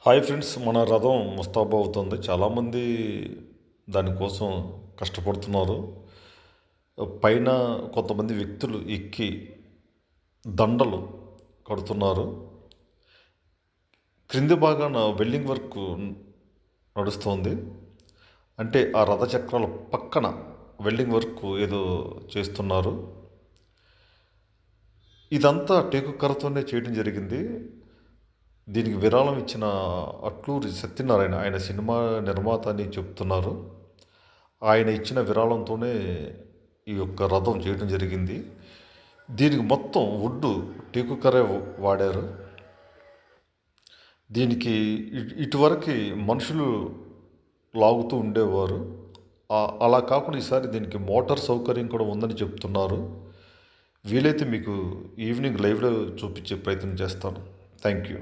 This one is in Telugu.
హాయ్ ఫ్రెండ్స్, మన రథం ముస్తాబు అవుతుంది. చాలామంది దానికోసం కష్టపడుతున్నారు. పైన కొంతమంది వ్యక్తులు ఎక్కి దండలు కడుతున్నారు. క్రింది భాగాన వెల్డింగ్ వర్క్ నడుస్తోంది. అంటే ఆ రథ చక్రాల పక్కన వెల్డింగ్ వర్క్ ఏదో చేస్తున్నారు. ఇదంతా టేకు కర్రతోనే చేయడం జరిగింది. దీనికి విరాళం ఇచ్చిన అట్లూరి సత్యనారాయణ, ఆయన సినిమా నిర్మాత అని చెప్తున్నారు. ఆయన ఇచ్చిన విరాళంతోనే ఈ యొక్క రథం చేయడం జరిగింది. దీనికి మొత్తం వుడ్డు టేకు కర్రే వాడారు. దీనికి ఇటువరకు మనుషులు లాగుతూ ఉండేవారు. అలా కాకుండా ఈసారి దీనికి మోటార్ సౌకర్యం కూడా ఉందని చెప్తున్నారు. వీలైతే మీకు ఈవినింగ్ లైవ్లో చూపించే ప్రయత్నం చేస్తాను. Thank you.